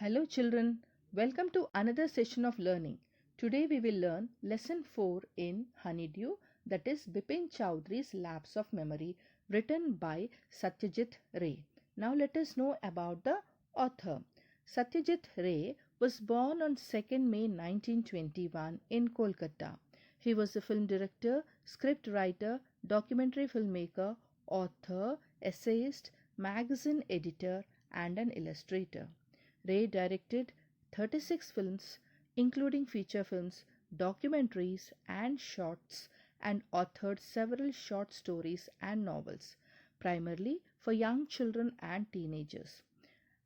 Hello children, welcome to another session of learning. Today we will learn lesson 4 in Honeydew, that is Bipin Choudhry's Lapse of Memory, written by Satyajit Ray. Now let us know about the author. Satyajit Ray was born on 2nd May 1921 in Kolkata. He was a film director, script writer, documentary filmmaker, author, essayist, magazine editor and an illustrator. Ray directed 36 films, including feature films, documentaries, and shorts, and authored several short stories and novels, primarily for young children and teenagers.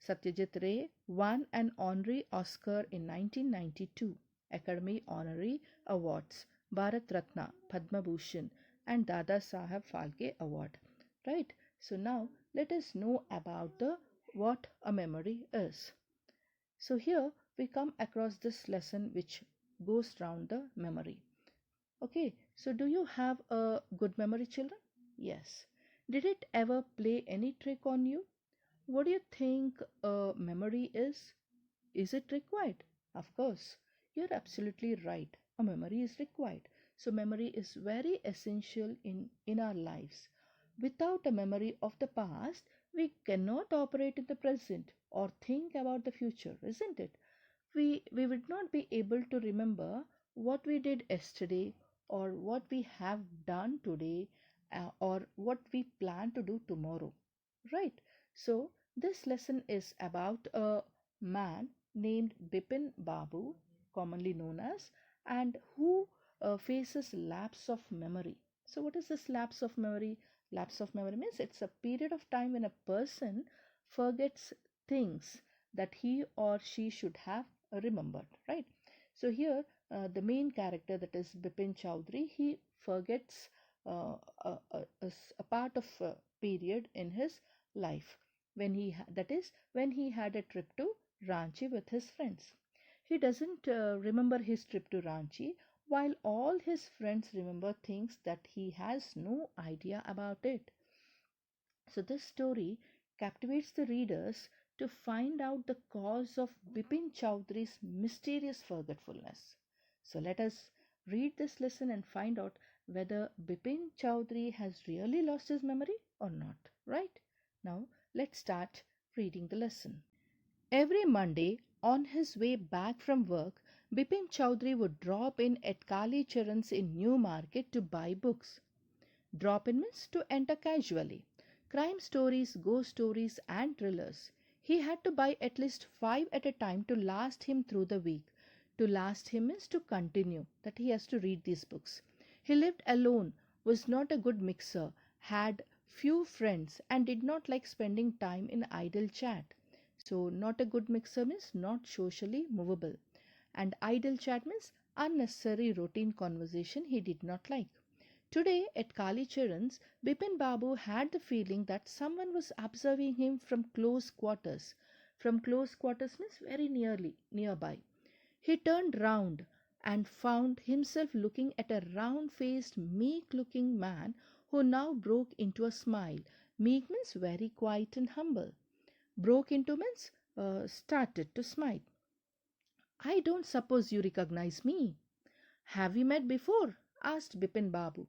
Satyajit Ray won an honorary Oscar in 1992, Academy Honorary Awards, Bharat Ratna, Padma Bhushan, and Dada Saheb Phalke Award. Right? So now let us know about the what a memory is. So here we come across this lesson which goes round the memory. Okay, so do you have a good memory, children? Yes. Did it ever play any trick on you? What do you think a memory is? Is it required? Of course, you're absolutely right. A memory is required. So memory is very essential in our lives. Without a memory of the past, we cannot operate in the present or think about the future, isn't it? We would not be able to remember what we did yesterday or what we have done today or what we plan to do tomorrow, right? So this lesson is about a man named Bipin Babu, commonly known as, and who faces lapse of memory. So what is this lapse of memory? Lapse of memory means it's a period of time when a person forgets things that he or she should have remembered, right? So here the main character, that is Bipin Choudhry, he forgets a part of a period in his life when that is when he had a trip to Ranchi with his friends. He doesn't remember his trip to Ranchi, while all his friends remember things that he has no idea about it. So this story captivates the readers to find out the cause of Bipin Chowdhury's mysterious forgetfulness. So let us read this lesson and find out whether Bipin Chowdhury has really lost his memory or not. Right? Now let's start reading the lesson. Every Monday, on his way back from work, Bipin Chowdhury would drop in at Kali Charan's in New Market to buy books. Drop in means to enter casually. Crime stories, ghost stories, and thrillers. He had to buy at least 5 at a time to last him through the week. To last him means to continue, that he has to read these books. He lived alone, was not a good mixer, had few friends, and did not like spending time in idle chat. So, not a good mixer means not socially movable, and idle chat means unnecessary routine conversation he did not like. Today at Kali Charan's, Bipin Babu had the feeling that someone was observing him from close quarters. From close quarters means very nearby. He turned round and found himself looking at a round-faced, meek-looking man who now broke into a smile. Meek means very quiet and humble. Broke into means started to smile. I don't suppose you recognize me. Have we met before? Asked Bipin Babu.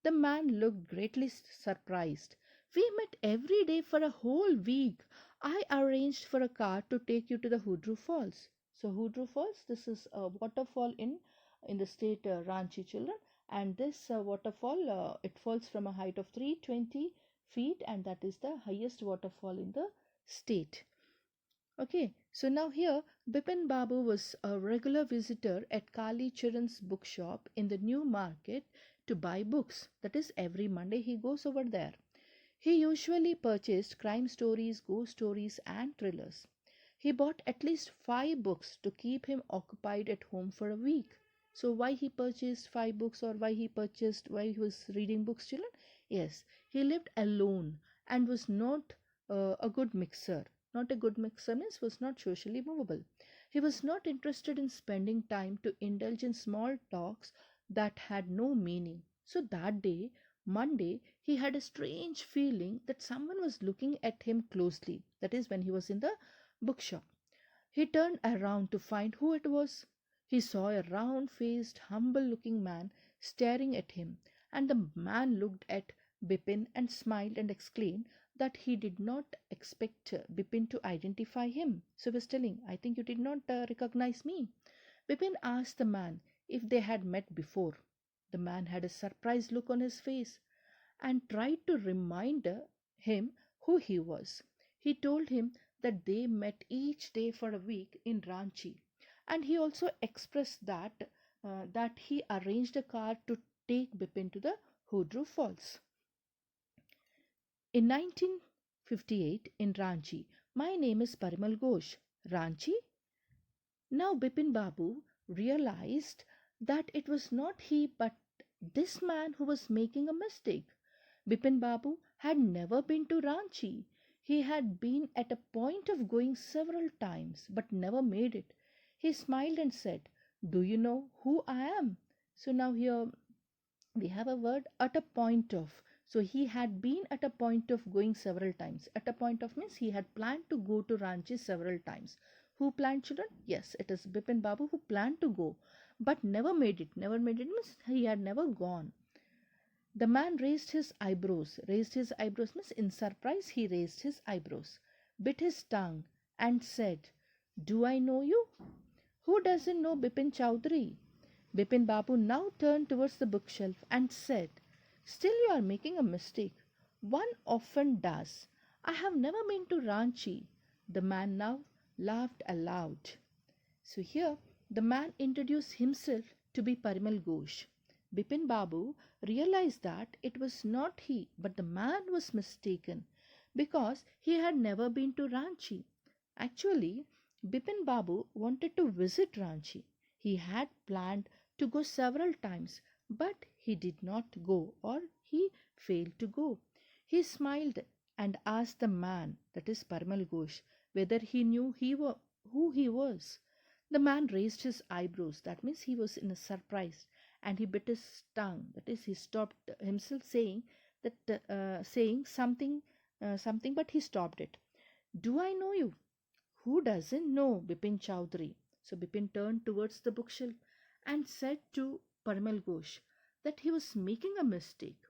The man looked greatly surprised. We met every day for a whole week. I arranged for a car to take you to the Choudhry Falls. So Choudhry Falls, this is a waterfall in the state Ranchi, children, and this waterfall it falls from a height of 320 feet, and that is the highest waterfall in the state. Okay, so now here Bipin Babu was a regular visitor at Kali Charan's bookshop in the new market to buy books. That is, every Monday he goes over there. He usually purchased crime stories, ghost stories, and thrillers. He bought at least 5 books to keep him occupied at home for a week. So why he purchased 5 books, or why he was reading books, children? Yes, he lived alone and was not a good mixer. Not a good mixer means was not socially movable. He was not interested in spending time to indulge in small talks that had no meaning. So that day, Monday, he had a strange feeling that someone was looking at him closely. That is when he was in the bookshop. He turned around to find who it was. He saw a round-faced, humble-looking man staring at him, and the man looked at Bepin and smiled and exclaimed that he did not expect Bepin to identify him. So he was telling, I think you did not recognize me. Bepin asked the man if they had met before. The man had a surprised look on his face and tried to remind him who he was. He told him that they met each day for a week in Ranchi, and he also expressed that he arranged a car to take Bipin to the Choudhry Falls. In 1958 in Ranchi, my name is Parimal Ghosh. Ranchi? Now Bipin Babu realized that it was not he but this man who was making a mistake. Bipin Babu had never been to Ranchi. He had been at a point of going several times but never made it. He smiled and said, "Do you know who I am?" So now here we have a word at a point of. So he had been at a point of going several times. At a point of means he had planned to go to Ranchi several times. Who planned, children? Yes, it is Bipin Babu who planned to go but never made it. Never made it means he had never gone. The man raised his eyebrows. Raised his eyebrows means in surprise he raised his eyebrows, bit his tongue, and said, "Do I know you? Who doesn't know Bipin Choudhry?" Bipin Babu now turned towards the bookshelf and said, "Still you are making a mistake. One often does. I have never been to Ranchi." The man now laughed aloud. So here the man introduced himself to be Parimal Ghosh. Bipin Babu realized that it was not he but the man was mistaken because he had never been to Ranchi. Actually, Bipin Babu wanted to visit Ranchi. He had planned to go several times but he did not go or he failed to go. He smiled and asked the man, that is Parimal Ghosh, whether he knew who he was. The man raised his eyebrows, that means he was in a surprise, and he bit his tongue, that is he stopped himself saying something, but he stopped it. "Do I know you?" Who doesn't know Bipin Choudhry? So Bipin turned towards the bookshelf and said to Parimal Ghosh that he was making a mistake.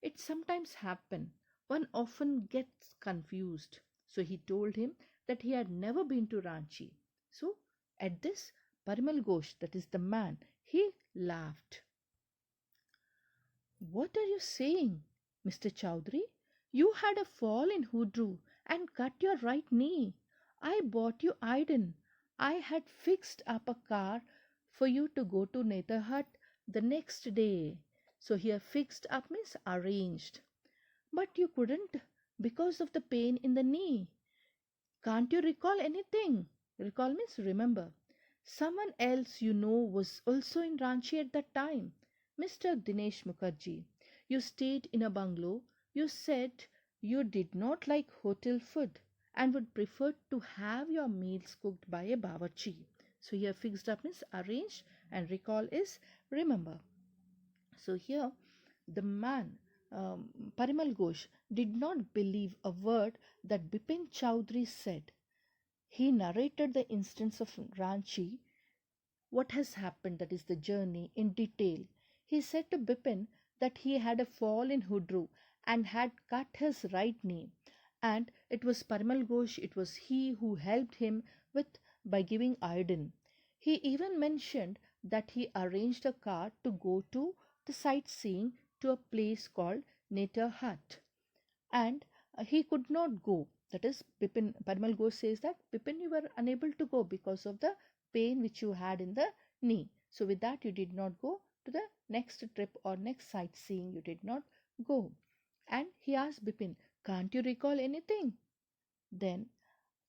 It sometimes happens. One often gets confused. So he told him that he had never been to Ranchi. So at this, Parimal Ghosh, that is the man, he laughed. "What are you saying, Mr. Choudhry? You had a fall in Choudhry and cut your right knee. I bought you iron. I had fixed up a car for you to go to Netherhut the next day." So here fixed up means arranged. "But you couldn't because of the pain in the knee. Can't you recall anything?" Recall means remember. "Someone else you know was also in Ranchi at that time, Mr. Dinesh Mukherjee. You stayed in a bungalow. You said you did not like hotel food and would prefer to have your meals cooked by a bawarchi." So here fixed up means arranged and recall is remember. So here the man Parimal Ghosh did not believe a word that Bipin Choudhry said. He narrated the instance of Ranchi, what has happened, that is the journey, in detail. He said to Bipin that he had a fall in Choudhry and had cut his right knee, and it was Parimal Ghosh, it was he who helped him with by giving iodine. He even mentioned that he arranged a car to go to the sightseeing to a place called Nater Hut, and he could not go. That is, Bipin, Parimal Ghosh says that Bipin, you were unable to go because of the pain which you had in the knee. So with that, you did not go to the next trip or next sightseeing. You did not go. And he asked Bipin, "Can't you recall anything?" Then,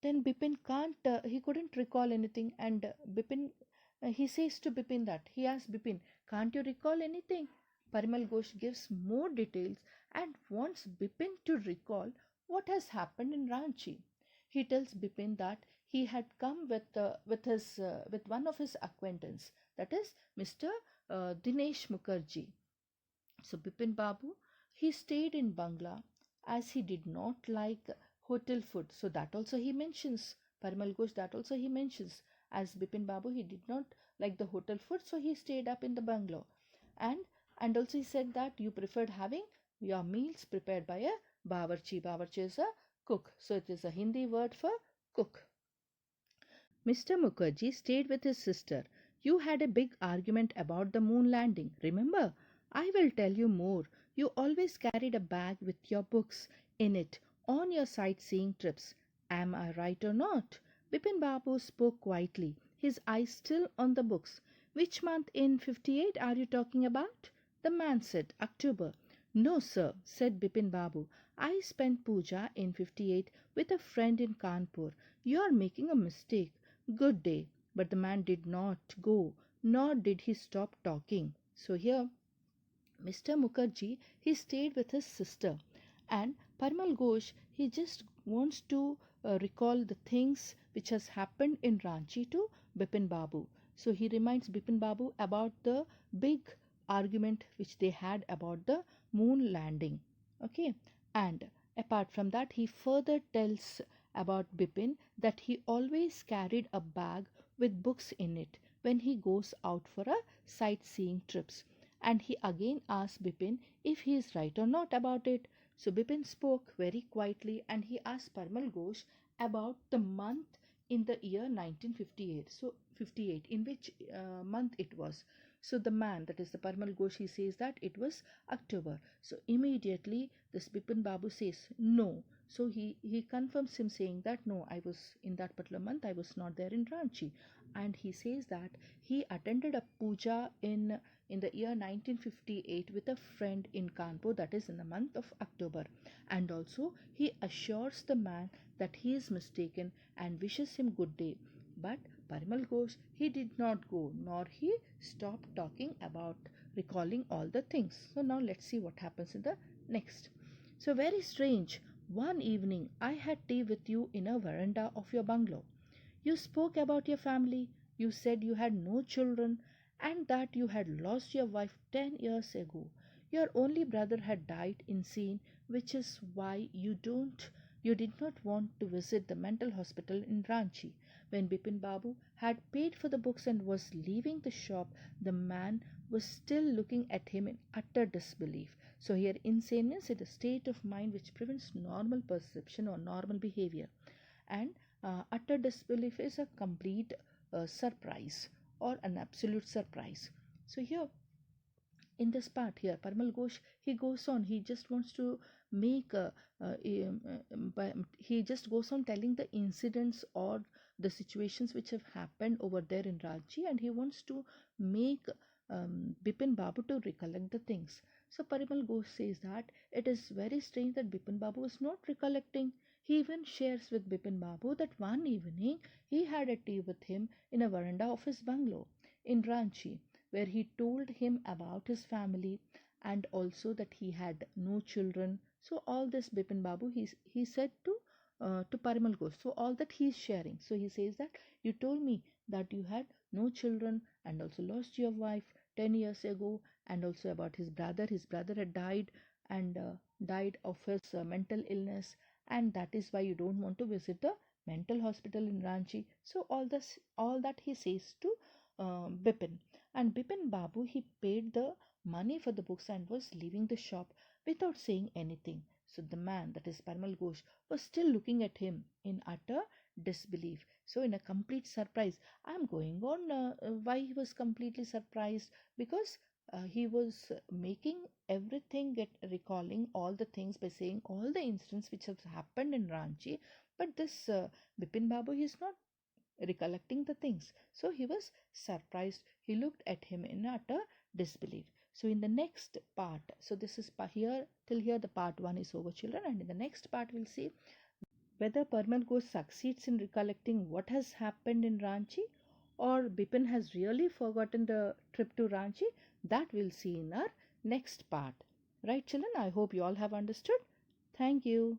then Bipin can't. He couldn't recall anything, and Bipin. He says to Bipin that he asks Bipin, "Can't you recall anything?" Parimal Ghosh gives more details and wants Bipin to recall what has happened in Ranchi. He tells Bipin that he had come with one of his acquaintance, that is Mr. Dinesh Mukherjee. So Bipin Babu, he stayed in Bangla as he did not like hotel food. So that also he mentions. Parimal Ghosh, that also he mentions. As Bipin Babu, he did not like the hotel food, so he stayed up in the bungalow. And and also he said that you preferred having your meals prepared by a bawarchi. Bawarchi is a cook, so it is a Hindi word for cook. Mr. Mukherjee stayed with his sister. You had a big argument about the moon landing, remember? I will tell you more. You always carried a bag with your books in it on your sightseeing trips. Am I right or not? Bipin Babu spoke quietly, his eyes still on the books. Which month in 58 are you talking about? The man said, October. No, sir, said Bipin Babu. I spent puja in 58 with a friend in Kanpur. You are making a mistake. Good day. But the man did not go, nor did he stop talking. So here Mr. Mukherjee, he stayed with his sister, and Parmal Ghosh, he just wants to recall the things which has happened in Ranchi to Bipin Babu. So he reminds Bipin Babu about the big argument which they had about the moon landing. Okay, and apart from that, he further tells about Bipin that he always carried a bag with books in it when he goes out for a sightseeing trips, and he again asked Bipin if he is right or not about it. So Bipin spoke very quietly and he asked Parmal Ghosh about the month in the year 1958. So 58, in which month it was. So the man, that is the Parmal Ghosh, he says that it was October. So immediately this Bipin Babu says no. So he confirms him saying that no, I was in that particular month, I was not there in Ranchi. And he says that he attended a puja in the year 1958 with a friend in Kanpur, that is in the month of October. And also he assures the man that he is mistaken and wishes him good day. But Parimal Ghosh, he did not go, nor he stopped talking about recalling all the things. So now let's see what happens in the next. So very strange. One evening I had tea with you in a veranda of your bungalow. You spoke about your family. You said you had no children and that you had lost your wife 10 years ago. Your only brother had died in scene, which is why you did not want to visit the mental hospital in Ranchi. When Bipin Babu had paid for the books and was leaving the shop, the man was still looking at him in utter disbelief. So here insane means it is a state of mind which prevents normal perception or normal behavior, and utter disbelief is a complete surprise or an absolute surprise. So here in this part here, Parmal Ghosh, he goes on, he just wants to make he just goes on telling the incidents or the situations which have happened over there in Ranchi, and he wants to make Bipin Babu to recollect the things. So Parimal Ghosh says that it is very strange that Bipin Babu is not recollecting. He even shares with Bipin Babu that one evening he had a tea with him in a veranda of his bungalow in Ranchi, where he told him about his family and also that he had no children. So all this Bipin Babu he said to Parimal Ghosh. So all that he is sharing. So he says that you told me that you had no children and also lost your wife 10 years ago, and also about his brother. His brother had died and died of his mental illness, and that is why you don't want to visit the mental hospital in Ranchi. So all that he says to Bipin. And Bipin Babu, he paid the money for the books and was leaving the shop without saying anything. So the man, that is Parmal Ghosh, was still looking at him in utter disbelief. So in a complete surprise, I'm going on why he was completely surprised, because he was making everything, get recalling all the things by saying all the incidents which have happened in Ranchi. But this Bipin Babu, he is not recollecting the things. So he was surprised. He looked at him in utter disbelief. So in the next part, so this is here till here the part 1 is over, children, and in the next part we'll see whether Parmal Ghosh succeeds in recollecting what has happened in Ranchi, or Bipin has really forgotten the trip to Ranchi. That we'll see in our next part. Right, children? I hope you all have understood. Thank you.